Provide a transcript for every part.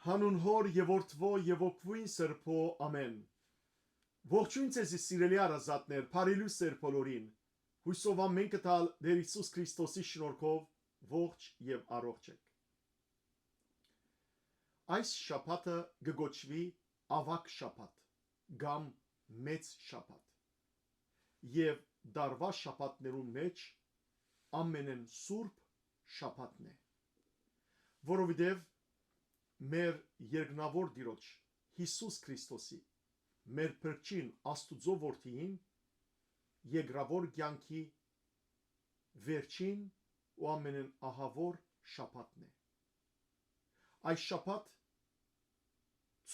Հանուն հոր եւ որդվո եւ ոգվույն սրբո ամեն։ Ողջույն ձեզի սիրելի արազատներ, բարելույս սեր բոլորին։ Հույսով ամեն կտալ Տեր Հիսուս Քրիստոսի շնորհքով ողջ եւ առողջ եք։ Այս շաբաթը գոչվի ավակ շաբաթ կամ մեծ շաբաթ։ Եվ դարվա շաբաթներուն մեջ ամենեն սուրբ շաբաթն է։ Որովհետև մեր երկնավոր Տիրոջ Հիսուս Քրիստոսի մեր փրկին Աստուծո որդին երկրավոր կյանքի վերջին ու ամենեն ահավոր շաբաթն է։ Այս շաբաթ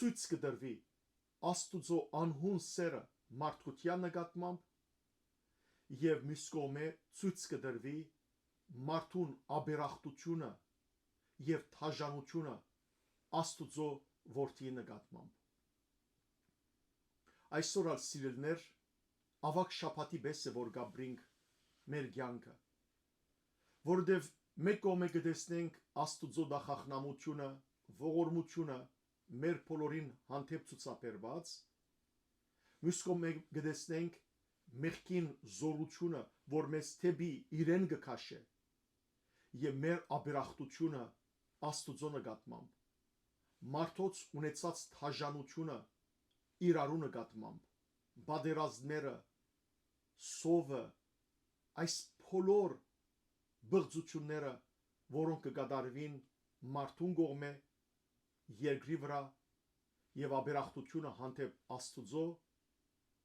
ցույց կդրվի Աստուծո անհուն սերը մարդկության նկատմամբ եւ մյուս կողմը ցույց կդրվի մարդուն աբերախտությունը եւ թաժանությունը Աստուծո որդի նկատմամբ։ Այսօր ալ սիրելներ ավակ շաբաթի պես է որ գաբրինք մեր կյանքը, որովհետև մեկ կողմը կտեսնենք Աստուծո դախախնամությունը, ողորմությունը մեր բոլորին հանդեպ ցուցաբերված, մյուս կողմը կտեսնենք մեղքին զորությունը, որ մեզ թեպի իրեն կքաշե, եւ մեր աբերախտությունը Աստուծո նկատմամբ, մարդոց ունեցած թաժանությունը իրարու նկատմամբ, բادرազմները, սովը, այս բոլոր բղծությունները, որոնք կկատարվին մարդուն կողմէ երկրի վրա եւ աբերախտությունը հանդեպ Աստուծո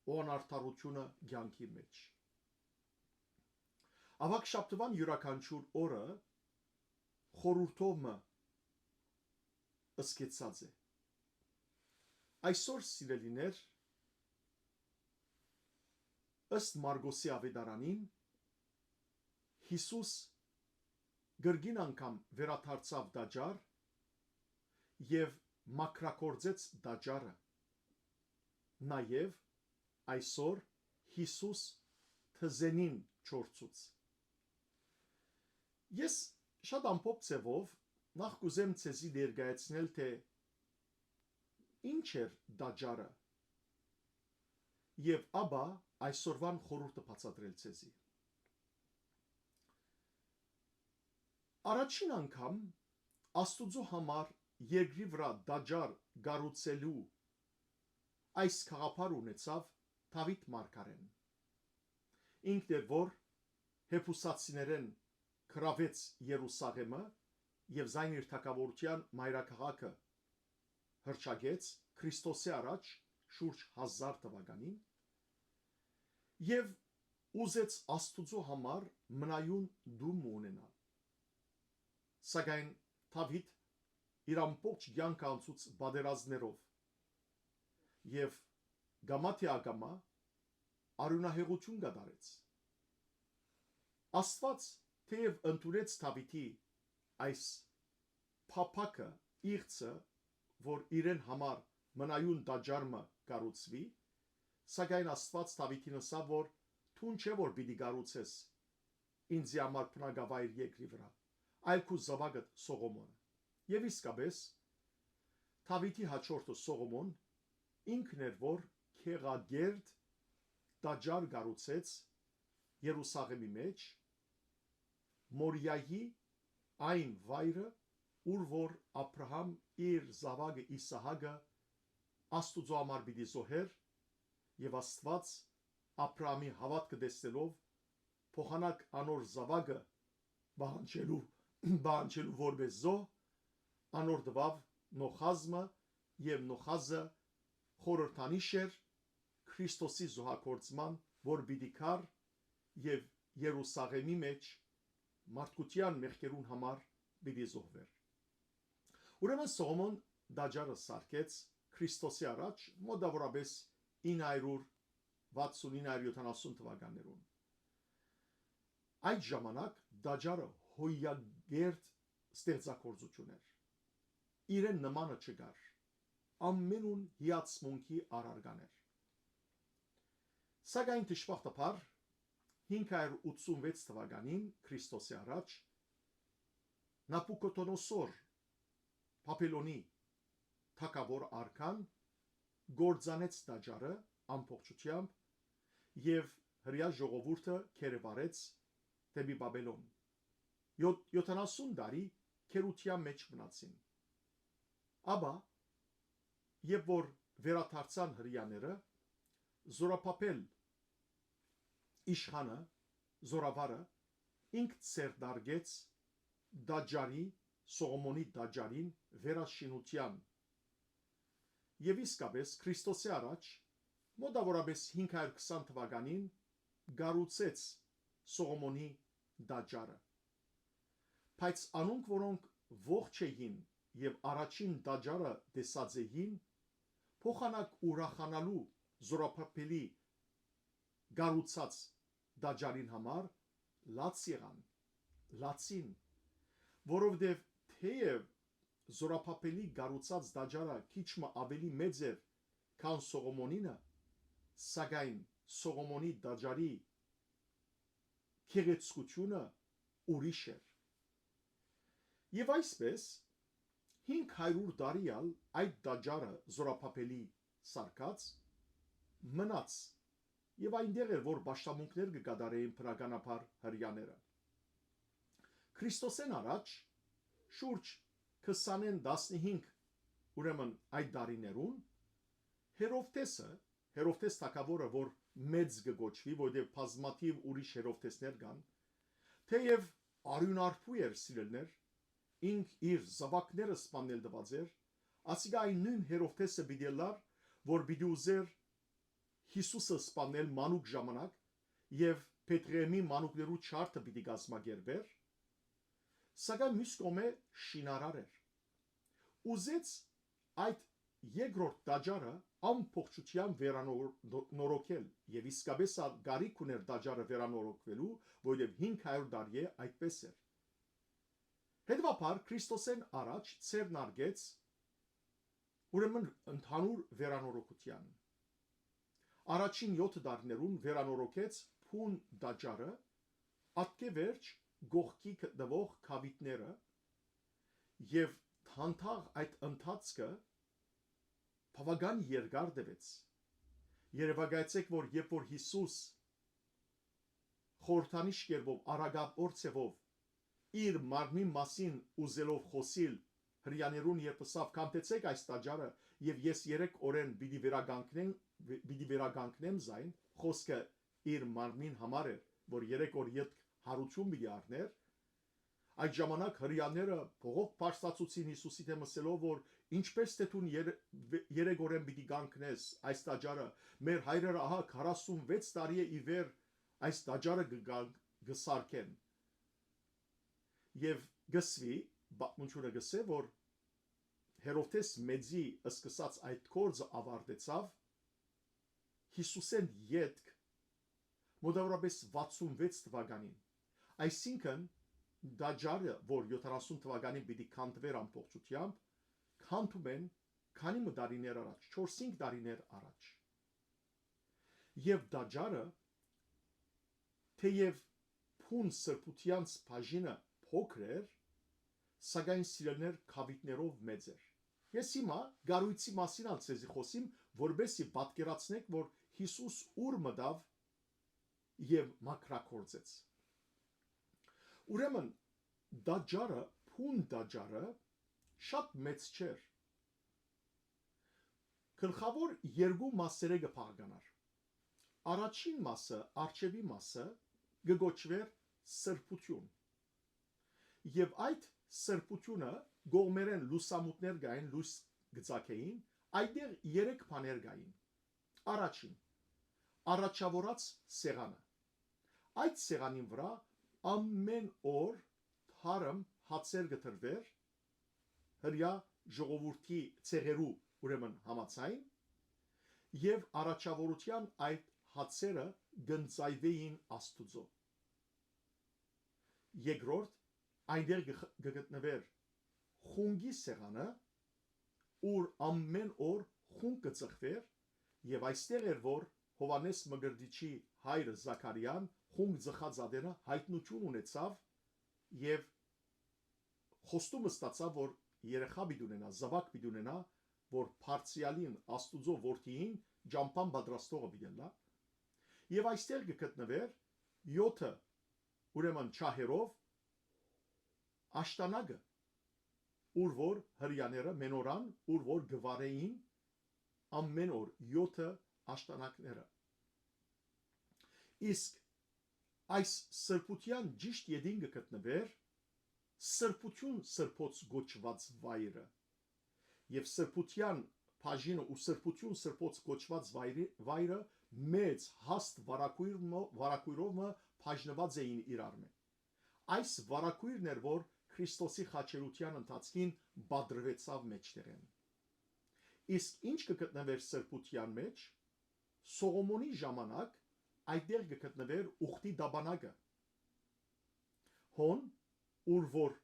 ու անարդարությունը կյանքի մեջ։ Ավակ շաբթվան յուրաքանչյուր օրը խորհուրդով ըսկեցած է։ Այսօր սիրելիներ ըստ Մարգոսի ավետարանին Հիսուս գրգին անգամ վերադարձավ դաջար եւ մաքրակորձեց դաջարը։ Նաեւ այսօր Հիսուս թզենին չորցուց։ Ես շատ ամփոփ ձևով նախ կուզեմ ցեզի ներկայացնել թե ինչ էր դաջարը եւ ապա այսօրվան խորհուրդը բացատրել ցեզի։ Առաջին անգամ Աստուծո համար երկրի վրա դաջար գառուցելու այս խաղապար ունեցավ Դավիթ մարգարեն։ Ինքն էր որ հեփուսացիներեն գրավեց Երուսաղեմը եւ զայն իր թագավորության մայրաքաղաքը հրճագեց Քրիստոսի առաջ շուրջ 1000 թվականին եւ ուզեց Աստուծո համար մնայուն դում ունենալ։ Սակայն Դավիթ իր ամբողջ կյանքը անցուց բادرազմներով եւ գամաթի ագամա արյունահեղություն կատարեց։ Աստված թեև ընդունեց Դավիթի այս փափակը իղծը, որ իրեն համար մնայուն դաջարը կառուցվի, սակայն Աստված Դավիթին ասավ, որ թուն չէ որ պիտի կառուցես ինձ համար բնակավայր երկրի վրա, այլ քու զավակդ Սողոմոնը։ Եվ իսկապես Դավիթի հաջորդը Սողոմոն ինքն էր որ քեղագերտ դաջար կառուցեց Երուսաղեմի մեջ, Մորիայի այն վայրը, ուր որ Աբրահամ իր զավակը Իսահակը Աստուծո համար պիտի զոհեր եւ Աստված Աբրահամի հավատքը տեսնելով փոխանակ անոր զավակը բանջելու որպես զոհ անոր դվավ նոխազմը եւ նոխազը խորհրդանիշ էր Քրիստոսի զոհակործման, որ պիտի կար եւ Երուսաղեմի մեջ մարդկության մեղքերուն համար պիտի զոհվեր։ Ուրեմն Սողոմոն դաջարը սարքեց Քրիստոսի առաջ մոտավորապես 960-970 թվականներուն։ Այդ ժամանակ դաջարը հոյագերտ ստեղծագործություն էր։ Իրեն նմանը չկար։ Ամենուն հիացմունքի առարգան էր։ Սակայն դժբախտաբար 586 թվականին Քրիստոսի առաջ Նաբուկոդոնոսոր Բաբելոնի թագավոր արքան գործանեց տաճարը ամբողջությամբ եւ հрья ժողովուրդը քերեվարեց դեպի Բաբելոն 70 տարի քերության մեջ մնացին ապա երբ որ վերադարձան հрьяները զորապապել իշխանը զորավարը ինք ցերդարգեց դաջարի Սողոմոնի դաջարին վերաշինության եւ իսկապես Քրիստոսի առաջ մոտավորապես 520 թվականին գառուցեց Սողոմոնի դաջարը բայց անոնք որոնք ողջ էին եւ առաջին դաջարը տեսած էին փոխանակ ուրախանալու զորապապելի գառուցած դաջարին համար լաց եղան լացին որովհետև թեև զորապապելի գառուցած դաջարը քիչմը ավելի մեծ էր քան Սողոմոնինը սակայն Սողոմոնի դաջարի քեղեցկությունը ուրիշ էր եւ այսպես 500 տարիալ այդ դաջարը զորապապելի սարկած մնաց եւ այնտեղ էր որ պաշտամունքներ կգադարեին բնականաբար հрьяները Քրիստոսեն առաջ շուրջ 20-15 ուրեմն այդ դարիներուն Հերովտես թագավորը որ մեծ կգոչվի որովհետև բազմաթիվ ուրիշ հերովտեսներ կան թեև արյունարփու էր սիրելներ ինք իր զավակները սպանել տված էր ասիկա այն նույն հերովտեսը բիդելար որ բիդի ուզեր Հիսուսը սպանել մանուկ ժամանակ եւ Պետրեմի մանուկներու չարթը պիտի գազմագերբեր սակայն մյուս կողմը շինարար էր ուզեց այդ երկրորդ դաջարը ամբողջությամբ վերանորոգել եւ իսկապես գարիք ուներ դաջարը վերանորոգվելու որովհետեւ 500 տարի է այդպես էր հետևաբար Քրիստոսեն առաջ ցերնարգեց ուրեմն ընդհանուր վերանորոգության առաջին 7 տարիներուն վերանորոգեց փուն դաջարը ատկե վերջ գողքի գտնվող քավիտները եւ թանթաղ այդ ընթացքը բավական երկար տևեց երևակայեցեք որ երբ որ Հիսուս խորհրդանիշ կերպով արագապորցեվով իր մարմնի մասին ուզելով խոսիլ հрьяներուն երբ ասավ կամտեցեք այս տաճարը եւ ես 3 օրեն պիտի վերագանքնեմ զայն խոսքը իր մարմնին համար էր որ 3 օր յետ հարություն պիտի առներ այդ ժամանակ հрьяները փողոք բարձրացուցին Հիսուսի դեմ ասելով որ ինչպես թե դու 3 օրեն պիտի գանքնես այս տաճարը մեր հայրերը ահա 46 տարի է ի վեր այս տաճարը գսարկեն եւ գսվի բացմունքը գսե որ Հերովտես մեծի սկսած այդ կորձը ավարտեցավ Հիսուսեն յետք մոտավորապես 66 թվականին այսինքն դաջարը որ 70 թվականին պիտի քանդվեր ամբողջությամբ քանդում են քանի մտարիներ առաջ 4-5 տարիներ առաջ եւ դաջարը թեև փուն սրբության բաժինը փոքր էր սակայն սիրելներ քավիտներով մեծ էր ես հիմա գարույցի մասին ալցեզի խոսիմ որբեսի պատկերացնեք որ Հիսուս ուր մտավ եւ մակրակորձեց ուրեմն դաջարը փուն դաջարը շատ մեծ չէր գլխավոր երկու մասերը կփաղկանար առաջին մասը արչեվի մասը կգոչվեր սրբություն եւ այդ սրբությունը գողմերեն լուսամուտներ գային լույս գծակեին այդտեղ 3 բաներ գային առաջին առաջավորած սեղանը այդ սեղանին վրա ամեն օր թարմ հացեր գտրվեր հрья ժողովրդի ցեղերու ուրեմն համացային եւ առաջավորության այդ հացերը գնձայվեին Աստուծո երկրորդ այնտեղ գտնվեր խունգի սեղանը ուր ամեն օր խունգ կծխվեր եւ այստեղ էր որ Հովանես Մգրդիչի հայրը Զաքարիան խունգ ծխած ադենը հայտնություն ունեցավ եւ խոստումը ստացավ որ երեխա պիտի ունենա զավակ պիտի ունենա որ Փարցիալին Աստուծո որդին ջամփան պատրաստողը բիդելա եւ այստեղ կգտնվեր 7 ուրեմն չահերով աշտանագը ուր որ հрьяաները մենորան ուր որ գվարեին ամեն օր 7 աշտանակները իսկ այս սրբության ճիշտ յետին կգտնվեր սրբություն սրբոց գոչված վայրը եւ սրբության բաժինը ու սրբություն սրբոց գոչված վայրը մեծ հաստ վարակույրով բաժնված էին իրար մե այս վարակույրն էր որ Քրիստոսի խաչելության ընթացքին բադրվեցավ մեջտեղեն իսկ ինչ կգտնվեր սրբության մեջ Սողոմոնի ժամանակ այդտեղ կգտնվեր ուխտի դաբանագը հոն ուր որ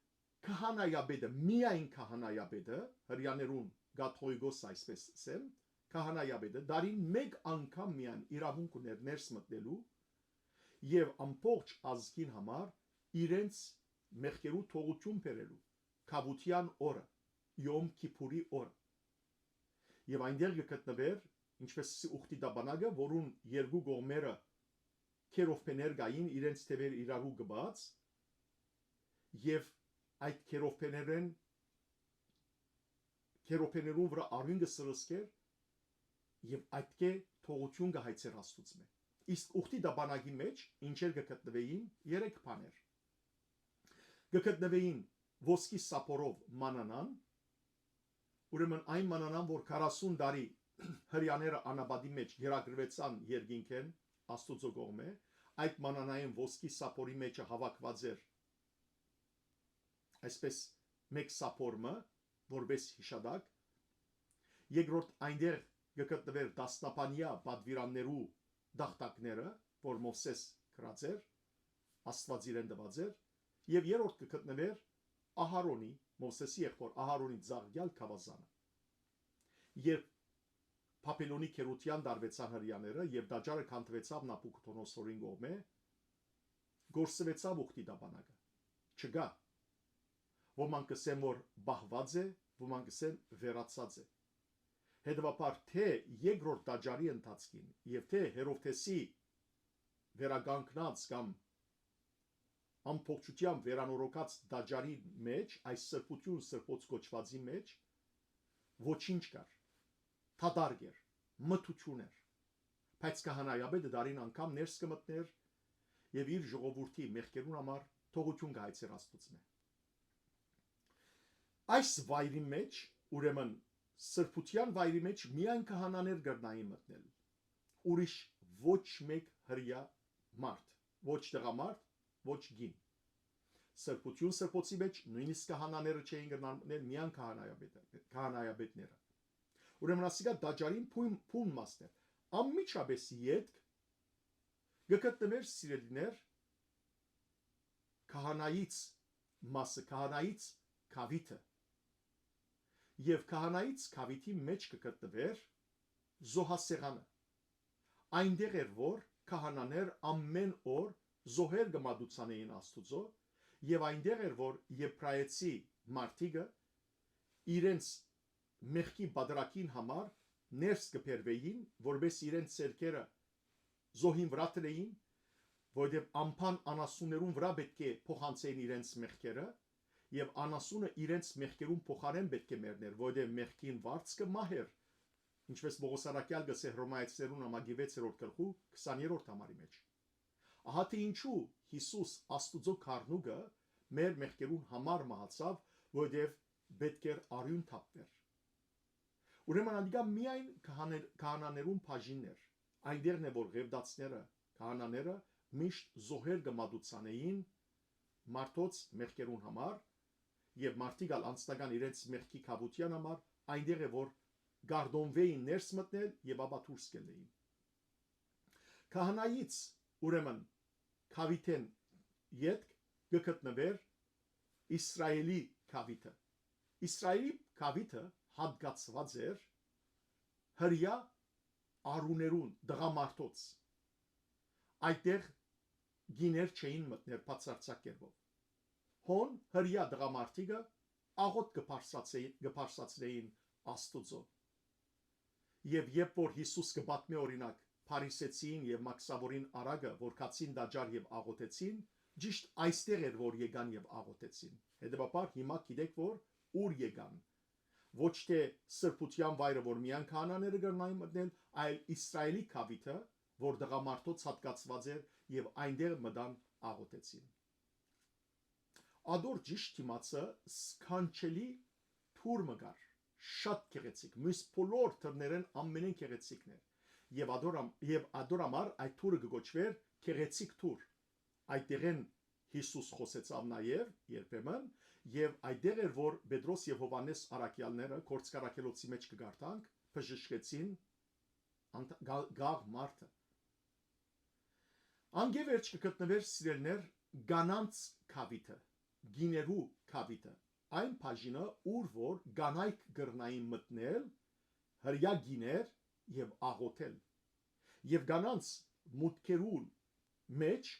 քահանայաբեդը միայն քահանայաբեդը հрьяաներուն գաթողիկոս այսպես ասեմ քահանայաբեդը դարին մեկ անգամ միայն իրավունք ուներ ներս մտնելու եւ ամբողջ ազգին համար իրենց մեղքերու թողություն բերելու քավության օրը Յոմ Քիփուրի օրը եւ այնտեղ կգտնվեր ինչպես ուխտի դաբանագը որուն երկու կողմերը քերովպեներ գային իրենց թևեր իրարու գբած եւ այդ քերովպեներուն վրա արյուն կսրսկեր եւ այդքե թողություն կհայցեր Աստուծմե իսկ ուխտի դաբանագի մեջ ինչեր կգտնվեին 3 բաներ կգտնվեին ոսկի սապորով մանանան ուրեմն այն մանանան որ 40 տարի հрьяաները անաբադի մեջ գերագրվեցան երկինքեն Աստուծո կողմէ այդ մանանային ոսկի սապորի մեջը հավաքված էր այսպես մեկ սապորը որպես հիշադակ երկրորդ այնտեղ կգտնվեր դասնապանյա պատվիրաններու դախտակները որ Մովսես գրած էր Աստված իրեն տված էր եւ երրորդ կգտնվեր Ահարոնի Մովսեսի եղբոր Ահարոնի ծաղկյալ քավազանը երբ Պապելոնի քերության դարվեցան հрьяաները եւ դաջարը քանդվեցավ Նապուկդոնոսորին կողմէ գործվեցավ ուխտի դաբանագը չգա ոմանք կսեն որ բահված է ոմանք կսեն վերացած է հետևաբար թե երկրորդ դաջարի ընթացքին եւ թե Հերովդեսի վերագանքնած կամ ամփոփչությամբ վերանորոգած դաջարի մեջ այս սրբություն սրբոց կոչվածի մեջ ոչինչ կար թադարգ էր մթություն էր բայց քահանայաբեդը դարին անգամ ներս կմտներ եւ իր ժողովրդի մեղքերուն համար թողություն կհայցեր Աստուծմե այս վայրի մեջ ուրեմն սրբության վայրի մեջ միայն քահանաներ կրնային մտնել ուրիշ ոչ մեկ հрья մարդ ոչ տղամարդ ոչ գին սրբություն սրբոցի մեջ նույնիսկ քահանաները չէին կրնան մտնել միայն քահանայաբեդները ուրեմն ասիկա դաջարին փուն մասներ ամիջապես յետք գկտնվեր սիրելիներ քահանայից մասը քահանայից քավիթը եւ քահանայից քավիթի մեջ կգտնվեր զոհասեղանը այնտեղ էր որ քահանաներ ամեն օր զոհեր գմադուցանեին Աստուծո եւ այնտեղ էր որ եբրայեցի մարտիկը իրենց մեղքի բادرակին համար ներս կբերվեին որպես իրենց ցերկերը զոհին վրա տրեին որովհետեւ ամփան անասուններուն վրա պետք է փոխանցեին իրենց մեղքերը եւ անասունը իրենց մեղքերուն փոխարեն պետք է մեռներ որովհետեւ մեղքին վարձքը մահեր ինչպես Պողոս Արաքյալ գսե Հռոմայեցիներուն ամագի 6-րդ գլխու 20-րդ համարի մեջ ահա թե ինչու Հիսուս Աստուծո քարնուգը մեր մեղքերուն համար մահացավ որովհետեւ պետք էր արյուն թափվեր ուրեմն անդիգա միայն քահանաներուն բաժիններ այնտեղն է որ ղևդացները քահանաները միշտ զոհեր գմադուցանեին մարդոց մեղքերուն համար եւ մարդիկալ անձնական իրենց մեղքի քավության համար այնտեղ է որ գարդոնվեին ներս մտնել եւ ապա դուրս գելեին քահանայից ուրեմն քավիթեն յետք գտնվեր Իսրայելի քավիթը Իսրայելի քավիթը հատկացված էր հрья արուներուն դղամարդոց այդտեղ գիներ չէին մտներ բացարձակ կերպով հոն հрья դղամարդիկը աղոտ կփարսացնեին Աստուծո։ Եվ երբ որ Հիսուս կպատմի օրինակ Փարիսեցին եւ Մաքսավորին արագը, որ կացին դաջար եւ աղոթեցին, ճիշտ այստեղ էր որ եկան եւ աղոթեցին։ Հետևաբար հիմա գիտեք որ ուր եկան։ Ոչ թե սրբության վայրը, որ միայն քահանաները կգնային մտնել, այլ Իսրայելի քավիթը, որ դղամարդոց հատկացված էր եւ այնտեղ մտան աղոթեցին։ Ադոր ճիշտ իմացը սքանչելի թուր մգար, շատ գեղեցիկ, մյուս բոլոր թրներեն ամենեն գեղեցիկն էր։ Եվ ադորամար այդ թուրը կգոչվեր գեղեցիկ թուր։ Այդտեղեն Հիսուս խոսեցավ նաև երբեմն, եւ այդտեղ էր որ Պետրոս եւ Հովհաննես առաքյալները կորցկարակելոցի մեջ կգարտանք, բժշկեցին գաղ մարդը։ Անգևերջ կգտնվեր սիրելներ գանանց քավիթը, գիներու քավիթը, այն բաժինը, ուր որ գանայք գրնային մտնել, հրյա գիներ եւ աղոթել։ Եվ գանանց մուտքերուն մեջ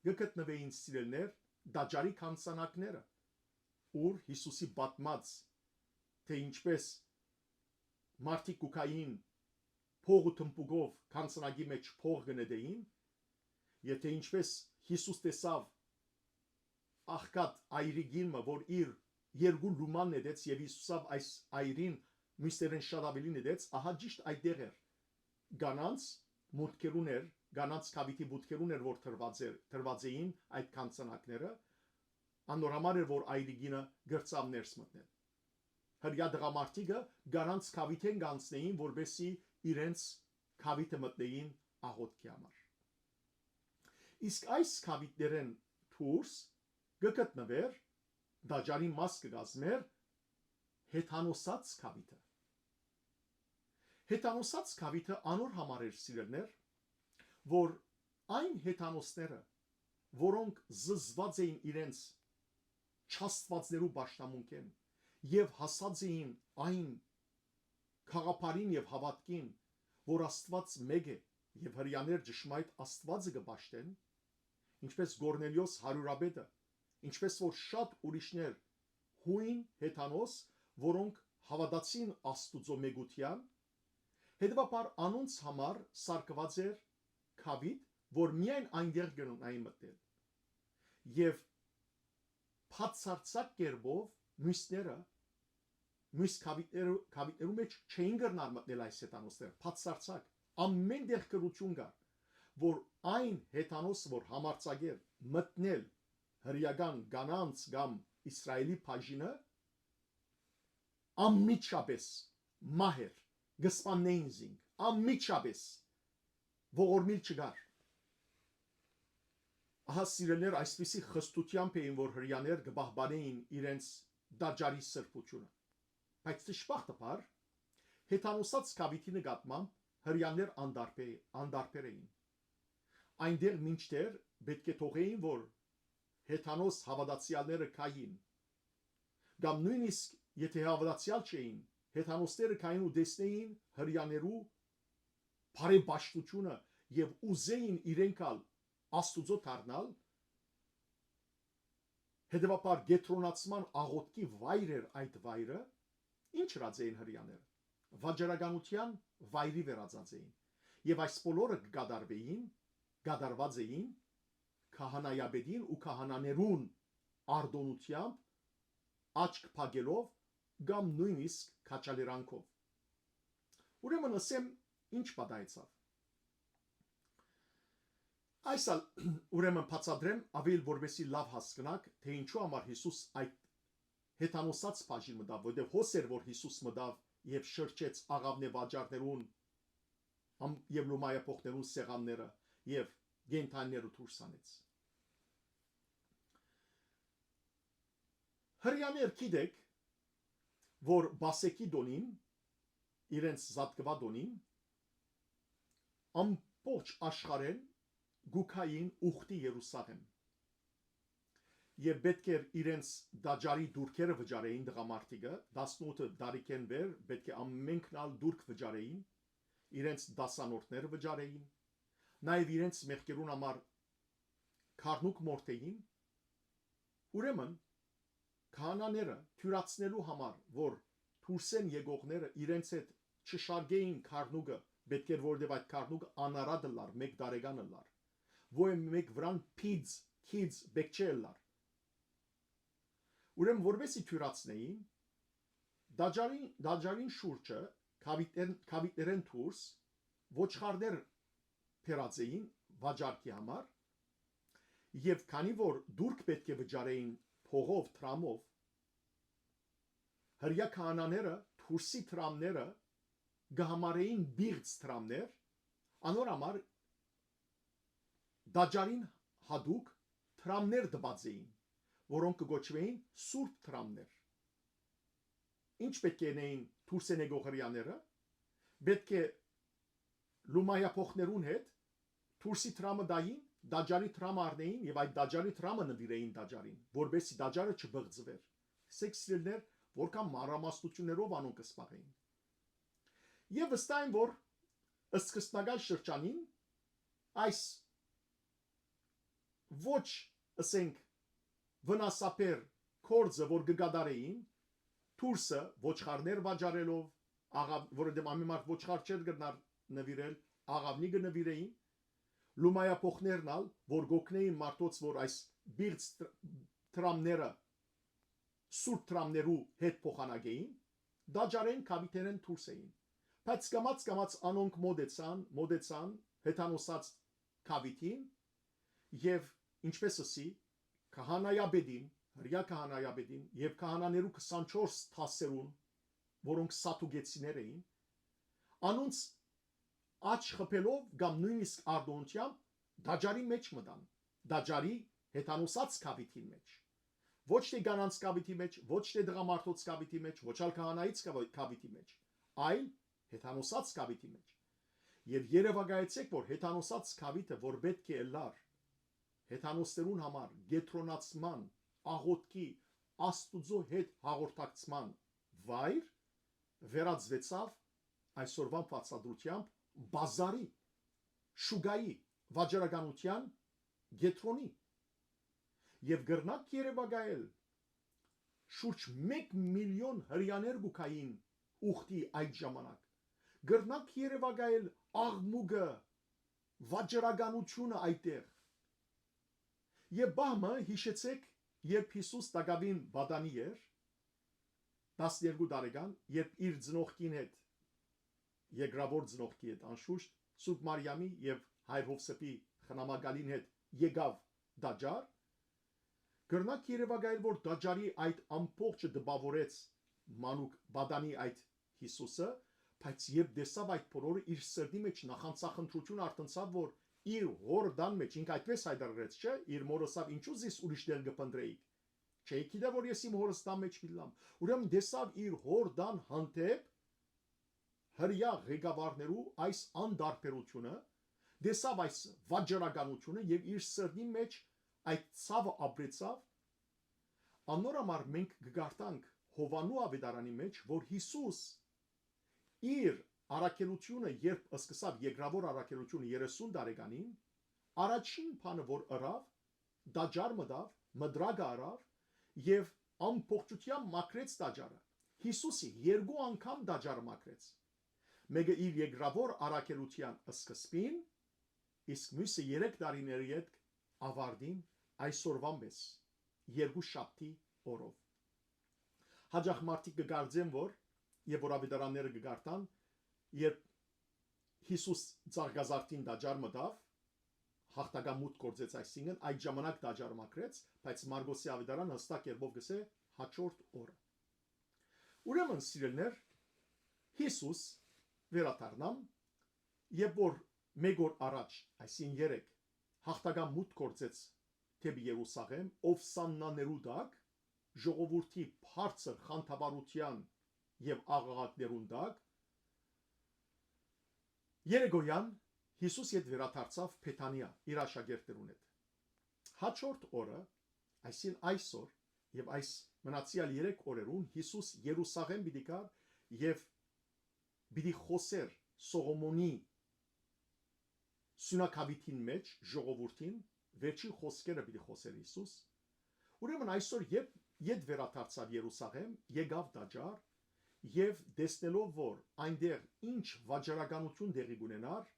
կգտնվեին սիրելներ դաջարի քանսանակները, ուր Հիսուսի պատմած թե ինչպես մարդիկ կուքային փողու թմբուկով քանսանակի մեջ փող գնեդեին, եւ թե ինչպես Հիսուս տեսավ աղքատ այրիգինը, որ իր երկու լուման նետեց եւ Հիսուսավ այս այրին մյուսերեն շատ ավելի նետեց, ահա ճիշտ այդտեղ էր գանանց մուտքերուն էր, գանանց քավիթի մուտքերուն էր, որ թրված էին այդ քանսանակները, աննորմալ էր որ այրիգինը գրծավ ներս մտնել։ Հրյա դղամարդիկը գանանց քավիթեն գանցնեին, որբեսի իրենց քավիթը մտնեին աղոթքի համար։ Իսկ այս քավիթներեն դուրս կգտնվեր դաջարի մաս կգազմեր հեթանոսած քավիթը։ Հեթանոսած քավիթը անոր համար էր սիրելներ, որ այն հեթանոսները, որոնք զզված էին իրենց չաստվածներու պաշտամունքեն եւ հասած էին այն խաղապարին եւ հավատքին, որ Աստված մեկ է եւ հрьяաներ ճշմարիտ Աստվածը կպաշտեն, ինչպես Գորնելիոս հարյուրապետը, ինչպես որ շատ ուրիշներ հույն հեթանոս, որոնք հավատացին Աստուծո մեգության, հետևաբար անոնց համար սարկված էր քավիթ, որ միայն այնտեղ գնային մտնել։ Եվ բացարձակ կերպով մյուսները մյուս քավիթներու մեջ չէին գնալ մտնել այս հեթանոսները, բացարձակ ամեն դեղ կրություն կար, որ այն հեթանոս, որ համարցակեր մտնել հրյական գանանց կամ Իսրայելի բաժինը, ամիջապես մահեր գսպաննեին զինք, ամիջապես ողորմիլ չգար։ Ահա սիրելներ այսպիսի խստությամբ էին, որ հրյաներ կպահպանեին իրենց դաջարի սրբությունը։ Բայց դժբախտաբար հեթանոսած քավիթի նկատմամբ հրյաներ անդարբեր էին։ Այնտեղ մինչդեռ պետք է թողեին, որ հեթանոս հավատացյալները կային, կամ նույնիսկ եթե հավատացյալ չէին, հեթանոսները կային ու տեսնեին հրյաներու բարեպաշտությունը եւ ուզեին իրենքալ Աստուծո դառնալ, հետևաբար գետրոնացման աղոթքի վայր էր այդ վայրը, ինչ հրած էին հրյաները, վաճառականության վայրի վերածած էին, եւ այս բոլորը կդարված էին քահանայապետին ու քահանաներուն արտոնությամբ, աչք փակելով կամ նույնիսկ քաչալերանքով։ Ուրեմն ասեմ ինչ պատահեցավ։ Այսալ ուրեմն բացատրեմ ավելի որբեսի լավ հասկանաք, թե ինչու համար Հիսուս այդ հեթանոսած բաժին մտավ, որտեղ հոս էր որ Հիսուս մտավ եւ շրջեց աղավնե վաճառներուն եւ լումայապողներուն սեղանները եւ գենթանները դուրս անեց։ Հրյաներ գիտեք, որ բասեկի դոնին, իրենց զատկվա դոնին, ամբողջ աշխարհեն գուքային ուխտի Երուսաղեմ։ Եվ պետք էր իրենց դաջարի դուրքերը վճարեին դղամարդիկը, 18 տարիքեն վեր պետք է ամենքնալ դուրք վճարեին, իրենց դասանորդները վճարեին, նաև իրենց մեղքերուն համար քարնուկ մորթեին։ Ուրեմն քահանաները թյուրացնելու համար, որ դուրսեն եկողները իրենց հետ չշարգեին քարնուկը, պետք էր որովհետև այդ քարնուկը անարադը լար, 1 տարեկանը լար, որ մեկ վրան փիծ, քիds բեկչել լար։ Ուրեմն որովհետեւ թյուրացնեին դաջարին շուրջը կավիտներեն դուրս ոչխարներ փերածեին վաճառքի համար եւ քանի որ դուրք պետք է վճարեին փողով տրամով հրյա քահանաները դուրսի տրամները գահամարեին բիղծ տրամներ անոր համար դաջարին հadouk տրամներ դբացեին որոնք կոչվեին սուրբ տրամներ ինչ պետք է նեին դուրսեն եկողները պետք է լումայափոխներուն հետ դուրսի տրամը դային դաջարի տրամը առնեին եւ այդ դաջարի տրամը նվիրեին դաջարին որբեսի դաջարը չբղծվեր սեքսիլներ որքան մանրամասնություններով անոնք կսպաղեին եւ վստահ եմ որ ըստ սկզբնական շրջանին այս ոչ ասենք վնասապեր կորձը որ կգադարեին դուրսը ոչխարներ վաճառելով որովհետեւ ամեն մարդ ոչխար չէր գնար նվիրել աղավնի կնվիրեին լումայափոխներն ալ որ գոքնեին մարդոց որ այս բիղծ տրամները սուրբ տրամներու հետ փոխանակեին դաջարեն կավիտերեն դուրս էին բայց կամած անոնք մոդեցան հեթանոսած կավիտին եւ ինչպես ասի քահանայաբեդին հրյա քահանայաբեդին եւ քահանաներու 24 թասերուն որոնք սատուգեցիներ էին անոնց աչ խփելով կամ նույնիսկ արդոնությամբ դաջարի մեջ մտան դաջարի հեթանոսած կավիթի մեջ ոչ թե գանանց կավիթի մեջ ոչ թե դղամարդոց կավիթի մեջ ոչ ալ քահանայից կավիթի մեջ այլ հեթանոսած կավիթի մեջ եւ երևակայեցեք որ հեթանոսած կավիթը որ պետք է լար հեթանոսներուն համար գետրոնացման աղոտքի աստուծո հետ հաղորդակցման վայր վերածվեցավ այսօրվան բացադրությամբ բազարի շուգայի վաճառականության գետրոնի եւ գրնակ երևակայել շուրջ 1 միլիոն հрьяաներ գուքային ուխտի այդ ժամանակ գրնակ երևակայել աղմուկը վաճառականությունը այդտեղ եւ բամը հիշեցեք երբ Հիսուս տակավին բադանի էր 12 տարեկան երբ իր ծնողքին հետ երկրավոր ծնողքի հետ անշուշտ Սուրբ Մարիամի եւ Հայր Հովսեփի խնամակալին հետ եկավ դաջար գրնակ երևակայել որ դաջարի այդ ամբողջը դպավորեց մանուկ բադանի այդ Հիսուսը բայց երբ տեսավ այդ բոլորը իր սրտի մեջ նախանցախնդրություն արտնցավ որ իր հորդան մեջ ինք այդպես հայտարարեց չէ իր մորոսավ ինչու զիս ուրիշ դեր գպնդրեիք չէ գիտե որ ես իմ հորստան մեջ միլամ ուրեմն տեսավ իր հորդան հանդեպ հրյա ղեկավարներու այս անդարբերությունը տեսավ այս վաճառականությունը եւ իր սրտի մեջ այդ ցավը ապրեցավ անորամար մենք կգարտանք Հովանու ավետարանի մեջ որ Հիսուս իր առաքելությունը երբ սկսավ երկրավոր առաքելությունը 30 տարեկանին առաջին բանը որ ըրավ դաջար մտավ մդրագ արավ եւ ամբողջությամբ մաքրեց դաջարը Հիսուսի երկու անգամ դաջար մաքրեց մեկը իր երկրավոր առաքելության սկզբին իսկ մյուսը 3 տարիների հետ ավարտին այսօրվան պես երկու շաբթի օրով հաջող մարդիկ կգարձեն որ եւ որ ավետարանները կգարտան երբ Հիսուս ցարգազարտին դաջար մտավ հաղթական մուտք գործեց այսինքն այդ ժամանակ դաջար մաքրեց բայց Մարգոսի ավետարան հստակ երբով գսե հաջորդ օրը ուրեմն սիրելներ Հիսուս վերադառնամ եւ որ մեկ օր առաջ այսին 3 հաղթական մուտք գործեց թեպի Երուսաղեմ ով սաննաներու դակ ժողովրդի բարձր խանդավառության եւ աղաղակներուն դակ Երեգոյան Հիսուս իդ վերադարձավ Փեթանիա իր աշակերտներուն հետ հաջորդ օրը այսին այսօր եւ այս մնացյալ 3 օրերուն Հիսուս Երուսաղեմ պիտի գար եւ պիտի խոսեր Սողոմոնի սունակավիտին մեջ ժողովրդին վերջին խոսքերը պիտի խոսեր Հիսուս ուրեմն այսօր երբ իդ վերադարձավ Երուսաղեմ եկավ դաջար եւ տեսնելով, որ այնտեղ ինչ վաճառականություն դեղի ունենար,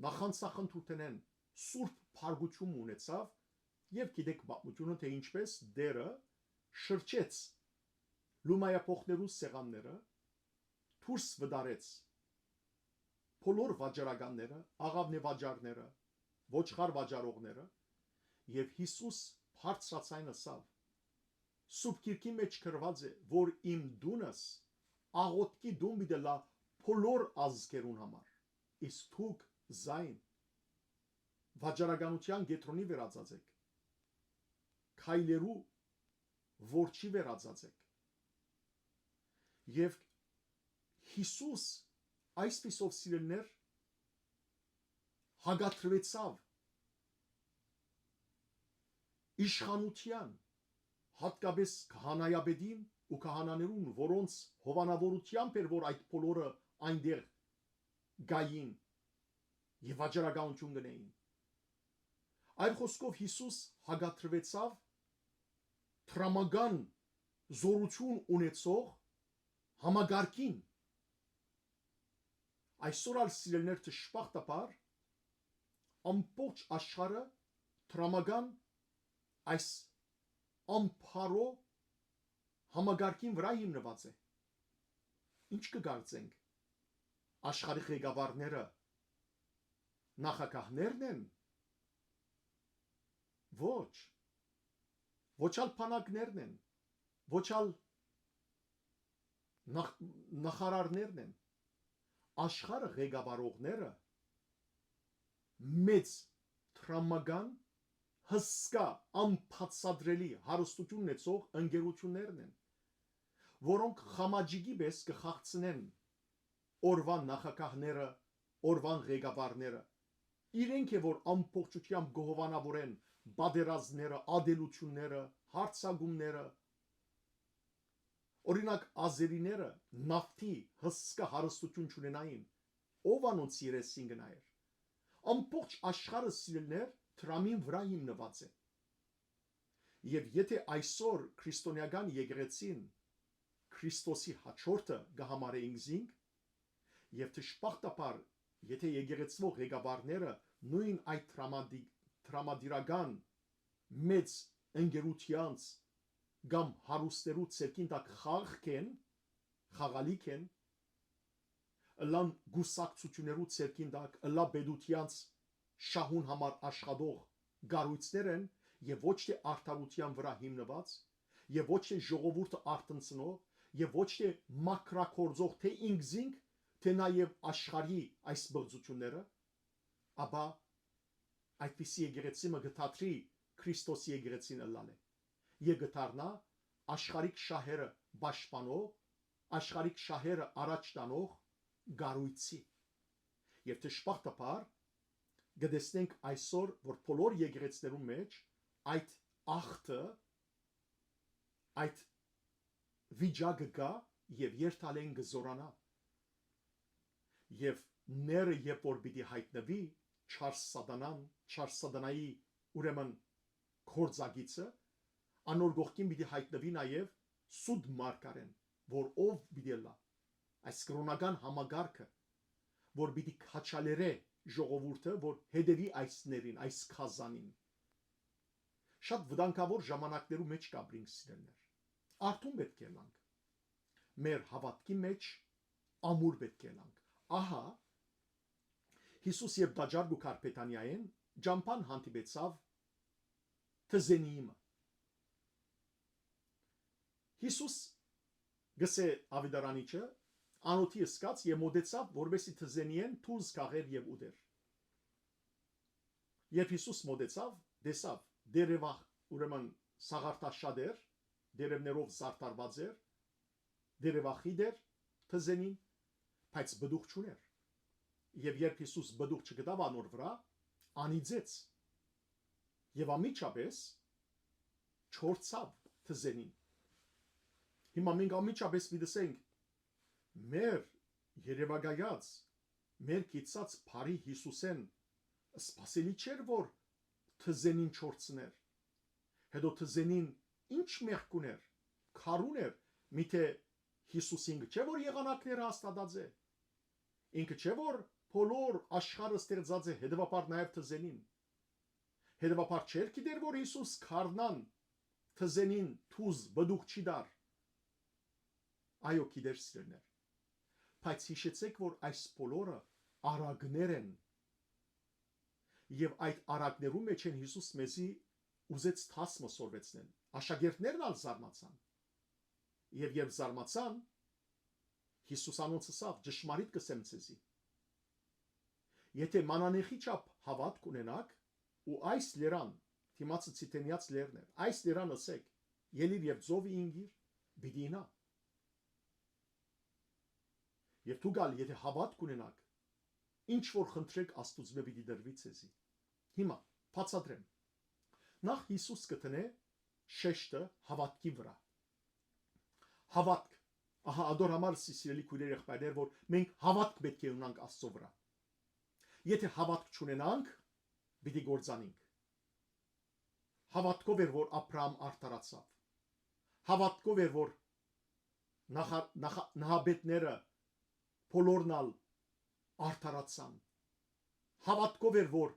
նախանցախնդրութենեն սուրբ փարգություն ունեցավ եւ գիտեք պատմությունը, թե ինչպես դերը շրջեց լումայապոխներու սեղանները, դուրս վդարեց բոլոր վաճառականները, աղավնեվաճառները, ոչխար վաճառողները եւ Հիսուս բարձրացայն ասավ. Սուրբ Գիրքի մեջ գրված է, որ իմ դունս աղոտքի դուն դելա բոլոր ազգերուն համար, իսկ դուք զայն վաճառականության գետրոնի վերածածեք, քայլերու որջի վերածածեք եւ Հիսուս այսպիսով սիրելներ հագատրվեցավ իշխանության հատկապես քահանայապետին ու քահանաներուն, որոնց հովանավորությամբ էր, որ այդ բոլորը այնտեղ գային եւ վաճառականություն գնային։ Այլ խոսքով Հիսուս հագատրվեցավ տրամական զորություն ունեցող համագարկին։ Այսօր ալ սիրելներ ճշմարտաբար ամբողջ աշխարհը տրամական այս ամփարո համագարկին վրա հիմնված է։ Ինչ կգործենք, աշխարհի ղեկավարները նախագահներն են, ոչ ալ փանակներն են, ոչ ալ նախարարներն են, աշխարհը ղեկավարողները մեծ տրամական հսկա անբացատրելի հարստություն ունեցող ընկերություններն են, որոնք խամաճիկի պես կխաղցնեն օրվան նախագահները, օրվան ղեկավարները, իրենք է որ ամբողջությամբ գողովանավորեն բادرազները, ադելությունները, հարցագումները, օրինակ ազերիները նավթի հսկա հարստություն չունենային, ով անոնց երեսին գնայր, ամբողջ աշխարհը սիրելներ տրամին վրա հիմնված է։ Եվ եթե այսօր քրիստոնեական եկեղեցին Քրիստոսի հաջորդը կհամարեինք զինք, եւ ճշմարտաբար եթե եկեղեցվող ղեկավարները նույն այդ տրամադիրական մեծ ընկերությանց կամ հարուստերու ցերկին տակ խաղալիք են, լան գուսակցություններու ցերկին տակ, լա բեդությանց շահուն համար աշխատող գառույցներ են եւ ոչ թե արդարության վրա հիմնված եւ ոչ թե ժողովուրդը արտնցնող եւ ոչ թե մակրակորձող թե ինքզինք թե նաեւ աշխարհի այս բղծությունները, ապա այդպիսի եկեղեցիմը գտածի Քրիստոսի եկեղեցին ըլլալ է եւ գտարնա աշխարհիկ շահերը պաշտպանող, աշխարհիկ շահերը առաջ տանող գառույցի եւ ճշմարտաբար գտեսնենք այսօր որ բոլոր եկեղեցիներու մեջ այդ ախտը այդ վիճակը կա եւ երթալեն գզորանա եւ ները երբ որ պիտի հայտնվի չար սատանայի ուրեմն կորձագիցը անոր գողքին պիտի հայտնվի նաեւ սուտ մարգարեն որ ով պիտի լա այս կրոնական համագարկը որ պիտի քաչալերե ժողովուրդը որ հետևի այսներին այս քազանին շատ վտանգավոր ժամանակներու մեջ կապրինք սիրելներ արթուն պետք է լանք մեր հավատքի մեջ ամուր պետք է լանք ահա Հիսուս եւ դաջար ու Կարպետանիային ջամփան հանդիպեցավ թզենիիմը Հիսուս գսե ավիդարանիչը անոթի սկաց եւ մոդեցավ որբեսի թզենիեն թուզ կաղեր եւ ուդեր Երբ Հիսուս մոդեցավ դեսավ դերևա ուրեմն սաղարտաշադեր դերևներով զարդարված էր դերևախի դեր թզենին բայց բդուղ չուներ եւ երբ Հիսուս բդուղ չգտավ անոր վրա անիծեց եւ ամիջապես չորցավ թզենին հիմա մենք ամիջապես դիտենք մեր երևակայած մեր կիցած բարի Հիսուսեն սпасելի չէր որ թզենին չորցներ հետո թզենին ինչ մեղք ուներ քարուն էր միթե Հիսուսին չէ որ եղանակները հաստատած է։ Ինքը չէ որ բոլոր աշխարհը ստեղծած է, հետևաբար նաև թզենին։ Հետևաբար չէր գիտեր որ Հիսուս քարնան թզենին թուզ բդուղ չի դար։ Այո, գիտեր սիրելներ։ Բայց հիշեցեք որ այս բոլորը արագներ են։ Եվ այդ արագներու մեջ են Հիսուս մեզի ուզեց թասմը սորվեցնեն։ Աշակերտներն ալ զարմացան։ Եվ երբ զարմացան, Հիսուս անոնց ասավ. «Ճշմարիտ կսեմ ցեզի։ Եթե մանանեխի չափ հավատք ունենաք ու այս լերան, թիմացը ցիտենյաց լերն է, այս լերան ասեք, ելիր եւ ծովի ինգիր, պիտի ինա։ Եվ դու գալ, եթե հավատք ունենաք, ինչ որ խնդրեք Աստծո պիտի դրվի ցեզի»։ Հիմա բացատրեմ։ Նախ Հիսուս կտնե շեշտը հավատքի վրա։ Հավատք, ահա ադոր համար սիրելի քույրեր եղբայրներ, որ մենք հավատք պետք է ունենանք Աստծո վրա։ Եթե հավատք չունենանք, պիտի գործանենք։ Հավատքով էր որ Աբրահամ արդարացավ։ Հավատքով էր որ նահաբետները բոլորնալ արդարացան։ Հավատքով էր որ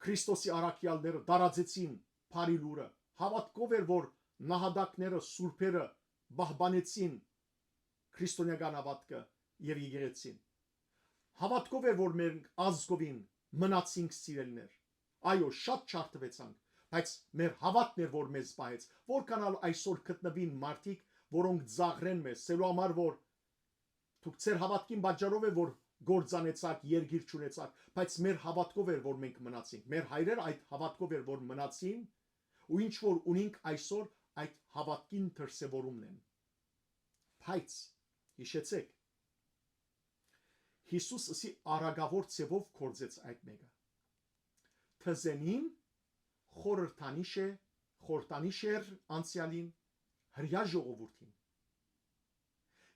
Քրիստոսի առաքյալները դարաձեցին բարի լուրը։ Հավատքով էր որ նահատակները սուրբերը բահբանեցին քրիստոնեական հավատքը եւ եկեղեցին։ Հավատքով էր որ մենք ազգովին մնացինք սիրելներ։ Այո, շատ չարթվեցանք, բայց մեր հավատն էր որ մեզ պահեց։ Որքանալ այսօր գտնվին մարդիկ, որոնք ծաղրեն մեզ, սելու համար որ դուք ձեր հավատքին պատճառով է որ գործանեցաք, երգիր չունեցաք, բայց մեր հավատքով էր որ մենք մնացինք։ Մեր հայրերը այդ հավատքով էր որ մնացին, ու ինչ որ ունենք այսօր այդ հավատքին դրսևորումն են։ Բայց հիշեցեք, Հիսուսի արագավոր ցևով կործեց այդ մեկը։ Թզենին խորհրդանիշ էր անցյալին, հրյա ժողովրդին։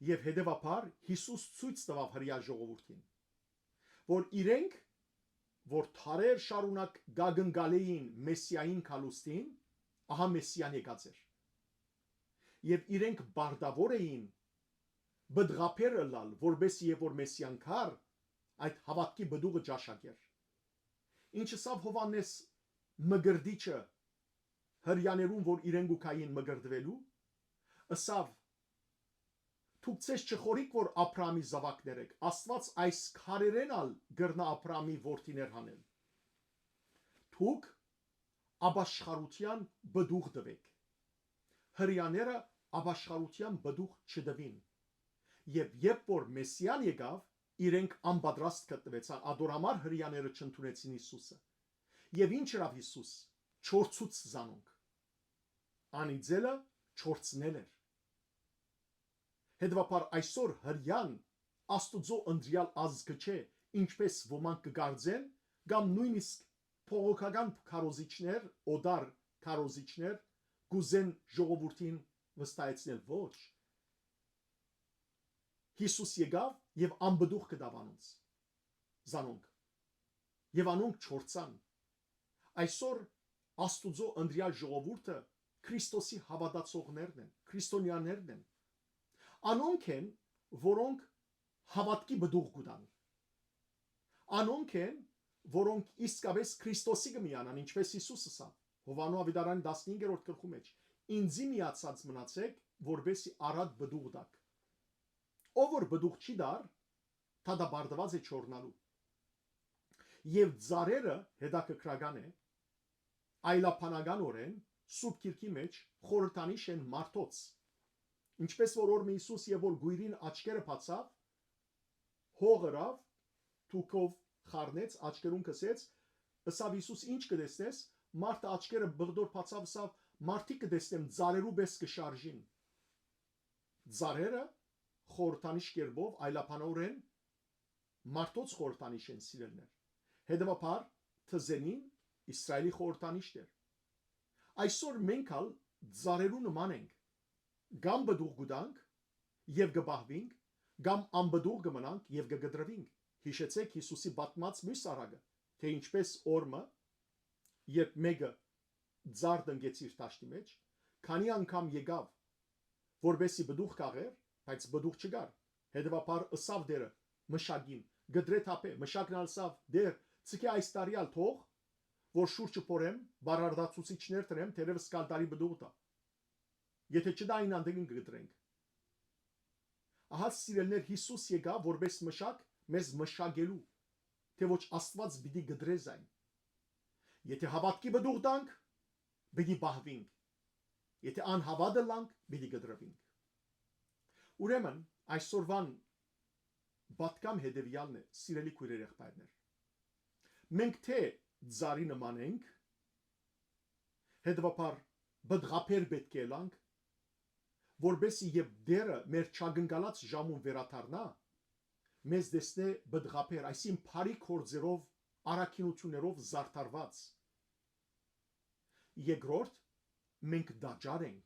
Եվ հետևաբար Հիսուս ցույց տվավ հրյա ժողովրդին, որ իրենք, որ թարեր շարունակ գագնգալեին Մեսիային քալուստին, ահա Մեսիան եկած էր։ Եվ իրենք բարդավոր էին բդղափեր ըլլալ, որբեսի եւ որ Մեսիան քար այդ հավատքի բդուղը ճաշակեր։ Ինչը սավ Հովանես մգրդիչը հրյաներուն, որ իրենք ուքային մգրդվելու, ըսավ դուք ցես չխորիկ որ Աբրահամի զավակներ եք, Աստված այս քարերեն ալ գրնա Աբրահամի որդիներ հանել։ Դուք աբաշխարության բդուղ տվեք։ Հրյաները աբաշխարության բդուղ չդվին։ Եվ երբ որ Մեսիան եկավ, իրենք անպատրաստ գտնվեցան, ադոր համար հրյաները չընդունեցին Հիսուսը։ Եվ ինչ ըրավ Հիսուս, չորցուց զանոնք։ Անիծելը չորցնել էր։ Հետևաբար այսօր հրյան Աստուծո ընտրյալ ազգը չէ, ինչպես ոմանք կգարձեն, կամ նույնիսկ փողոքական քարոզիչներ, օդար քարոզիչներ գուզեն ժողովրդին վստահեցնել ոչ։ Հիսուս եկավ եւ անբդուղ կդավ անոնց զանոնք եւ անոնք չորցան։ Այսօր Աստուծո ընտրյալ ժողովուրդը Քրիստոսի հավատացողներն են, քրիստոնյաներն են։ Անոնք են, որոնք հավատքի բդուղ կուտան։ Անոնք են, որոնք իսկապես Քրիստոսի կմիանան, ինչպես Հիսուսը ասավ Հովանու ավետարանի 15-րդ գլխու մեջ. «Ինձի միացած մնացեք, որբեսի առատ բդուղ դաք»։ Ով որ բդուղ չի դար, դադարված է չորնալու։ Եվ ծառերը հետաքրքրական է, այլապանականորեն Սուրբ Գիրքի մեջ խորհրդանիշ են մարդոց։ Ինչպես որ օրը Հիսուս եւ որ գույրին աչքերը բացավ, հողրավ, թուքով խառնեց, աչքերուն կսեց, ըսավ Հիսուս ինչ կտեսնես, մարդը աչքերը բղդոր բացավ, ըսավ մարդիկ կտեսնեմ ծառերու պես կշարժին։ Ծառերը խորհրդանիշ կերպով այլապանորեն մարդոց խորհրդանիշ են սիրելներ։ Հետևաբար թզենին Իսրայելի խորհրդանիշն էր։ Այսօր մենք ալ ծառերու նման ենք։ Գամ բդուղ գուտանք եւ գբահվինք, գամ անբդուղ գմնանք եւ գգդրվինք։ Հիշեցեք Հիսուսի բատմած մյուս արագը, թե ինչպես օրմը, երբ մեկը ծառ դնգեց իր տաշտի մեջ, քանի անգամ եկավ, որբեսի բդուղ կաղեր, բայց բդուղ չգար։ Հետևաբար ըսավ դերը մշակին, գդրե թափե, մշակն ալսավ դեր, ցկե այս տարիալ թող, որ շուրջը փորեմ, բարարդացուցիչներ տրեմ, թերևս կալտարի բդուղ տա։ Եթե չդային անդին գդրենք։ Ահա սիրելներ Հիսուս եկավ որպես մշակ մեզ մշակելու, թե ոչ Աստված պիտի գդրե զայն։ Եթե հավատքի բդուղ տանք, պիտի բահվինք։ Եթե անհավատը լանք, պիտի գդրվինք։ Ուրեմն այսօրվան բատկամ հետևյալն է, սիրելի քույրեր եղբայրներ։ Մենք թե ծառի նման ենք, հետևաբար բդղափեր պետք է լանք, որբեսի եւ դերը մեր չագնկալած ժամուն վերաթարնա, մեզ դեսնե բդղափեր, այսին բարի կորձերով, արաքինություններով զարդարված։ Երկրորդ, մենք դաջար ենք,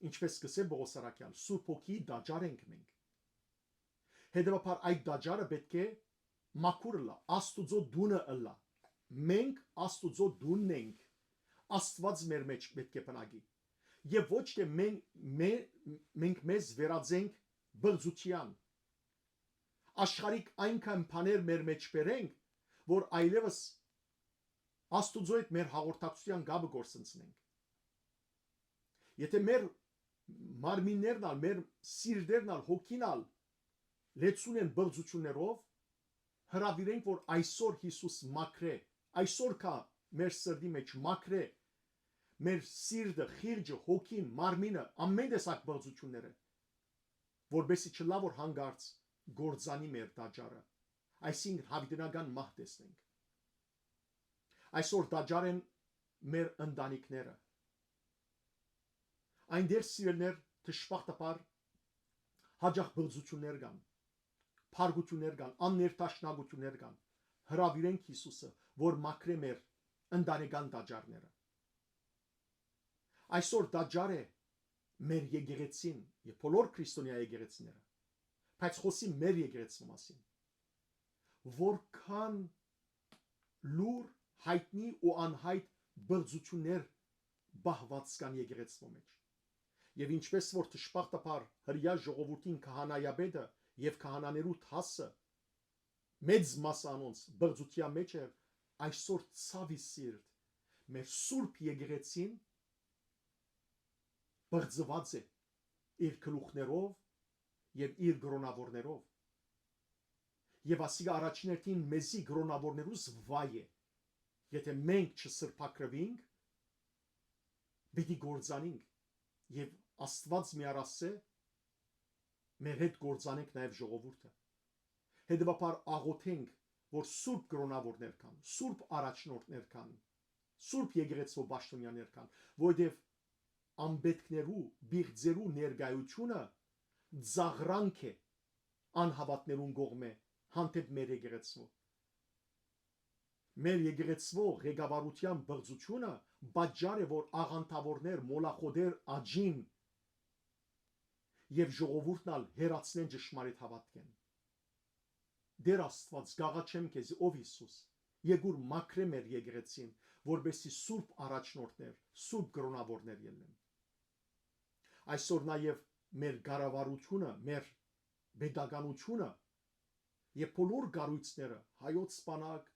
ինչպես կսե Պողոս Արաքյալ, Սուրբ Հոգի դաջար ենք մենք։ Հետևաբար այդ դաջարը պետք է մաքուր լա, Աստուծո դունը լա։ Մենք Աստուծո դունն ենք, Աստված մեր մեջ պետք է բնակի։ Եվ ոչ թե մենք մեզ վերածենք բղծության, աշխարհիկ այնքան բաներ մեր մեջ բերենք, որ այլևս Աստուծո հետ մեր հաղորդակցության գաբը գործընծնենք։ Եթե մեր մարմիններն ալ, մեր սիրտերն ալ, հոգին ալ լեցուն են բղծություններով, հրավիրենք, որ այսօր Հիսուս մաքրե, այսօր կա մեր սրտի մեջ մաքրե, մեր սիրտը, խիղճը, հոգին, մարմինը, ամեն տեսակ բղծությունները, որբեսի չլա որ հանգարց գործանի մեր դաջարը, այսինքն հավիտենական մահ տեսնենք։ Այսօր դաջար են մեր ընտանիքները։ Այնտեղ սիրելներ դժբախտաբար հաջող բղծություններ կան, փարգություններ կան, աններտաշնագություններ կան։ Հրավիրենք Հիսուսը, որ մաքրե մեր ընտանեկան դաջարները։ Այսօր դաջար է մեր եկեղեցին եւ բոլոր քրիստոնյա եկեղեցիները, բայց խոսի մեր եկեղեցու մասին, որքան լուր հայտնի ու անհայտ բղծություններ բահված կան եկեղեցու մեջ։ Եվ ինչպես որ դժբախտաբար հրյա ժողովրդին քահանայապետը եւ քահանաներու թասը մեծ մասանոնց բղծության մեջ է, այսօր ցավի սիրտ մեր սուրբ եկեղեցին բղծված է իր գլուխներով եւ իր գրոնավորներով։ Եվ ասիկա առաջիներտին մեզի գրոնավորներուս վայ է։ Եթե մենք չսրբակրվենք, պիտի գործանենք եւ Աստված միարասե մեր հետ գործանենք նաեւ ժողովուրդը։ Հետևաբար աղոթենք, որ սուրբ գրոնավորներ կան, սուրբ առաջնորդներ կան, սուրբ եկեղեցու պաշտոնյաներ կան, որովհետեւ անբետքներու, բիղձերու ներկայությունը ծաղրանք է անհավատներուն կողմէ հանդեպ մեր եկեղեցու։ Մեր եկեղեցու ղեկավարության բղծությունը պատճառ է, որ աղանդավորներ, մոլախոդեր աճին եւ ժողովուրդն ալ հերացնեն ճշմարիտ հավատքեն։ Դեր Աստված, գաղաչեմ քեզ, ով Հիսուս, եկուր մաքրե մեր եկեղեցին, որբեսի սուրբ առաջնորդներ, սուրբ գրոնավորներ ելնեն։ Այսօր նաեւ մեր կառավարությունը, մեր պետականությունը եւ բոլոր կառույցները, հայոց սպանակ,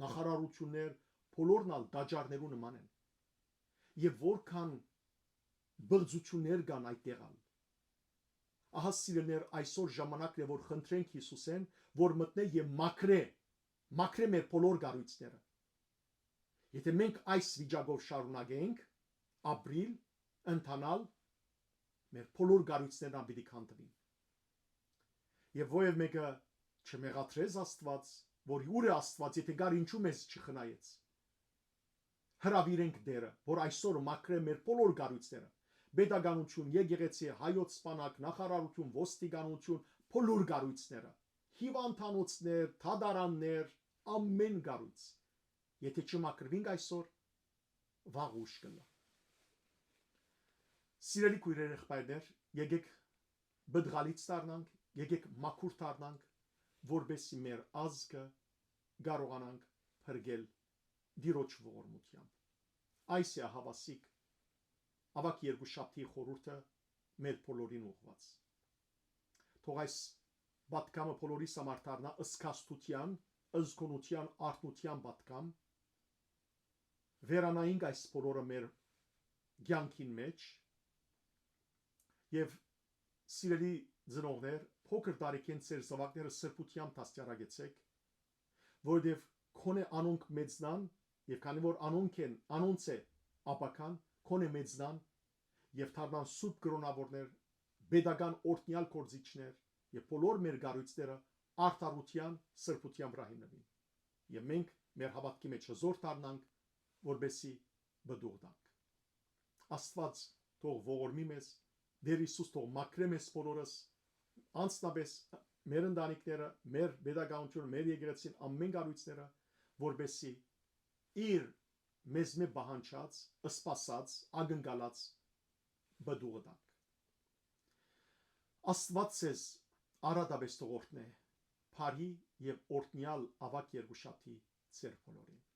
նախարարություններ, բոլորն ալ դաջարներու նման են։ Եվ որքան բղծություններ կան այդտեղ ալ։ Ահա սիրելներ, այսօր ժամանակն է, որ խնդրենք Հիսուսեն, որ մտնե եւ մաքրե մեր բոլոր կառույցները։ Եթե մենք այս վիճակով շարունակենք, ապրիլ, ընթանալ, մեր բոլոր կառույցներն պիտի քանդվին։ Եվ ովև մեկը չմեղադրեց Աստված, որ ուր է Աստված, եթե գար ինչու մեզ չխնայեց։ Հրավիրենք դերը, որ այսօր մաքրե մեր բոլոր կառույցները, պետականություն, եկեղեցի, հայոց սպանակ, նախարարություն, ոստիկանություն, բոլոր կառույցները, հիվանդանոցներ, թադարաններ, ամեն կառույց։ Եթե չմաքրվենք այսօր, վաղ ուշ կլա։ Սիրելի քույրեր եղբայրներ, եկեք բդղալից դառնանք, եկեք մաքուր դառնանք, որբեսի մեր ազգը կարողանանք փրկել Տիրոջ ողորմությամբ։ Այս է հավասիկ ավակ երկուշաբթի խորհուրդը մեր բոլորին ուղված։ Թող այս պատգամը բոլորիս համար դառնա ըսկաստության, ըզգոնության, արթնության պատգամ, վերանայինք այս բոլորը մեր կյանքին մեջ եւ սիրելի ծնողներ, փոքր տարիքին ծեր զավակները սրբությամբ դաստիարակեցեք, որովհետեւ քոնե անոնք մեծնան եւ քանի որ անոնց է ապական քոնե մեծնան եւ դառնան սուրբ կրոնավորներ, pedagogan օրտնյալ կորզիչներ եւ բոլոր մեր գառույցները արդարության, սրբության վրա հիմնվին։ Եվ մենք մեր հավատքի մեջ հզոր դառնանք, որբեսի բդուղ տանք։ Աստված թող ողորմի մեզ, Տեր Հիսուս թող մաքրե մեզ բոլորս, անձնապես մեր ընտանիքները, մեր pedagoganությունը, մեր եկեղեցին, ամեն գառույցները, որբեսի իր մեզ մե բահանջած, սպասած, ակնկալած բդուղը տանք։ Աստված ձեզ արադաբես թող օրհնե, բարի եւ օրհնյալ ավակ Երգուշաբթի ձեր բոլորին։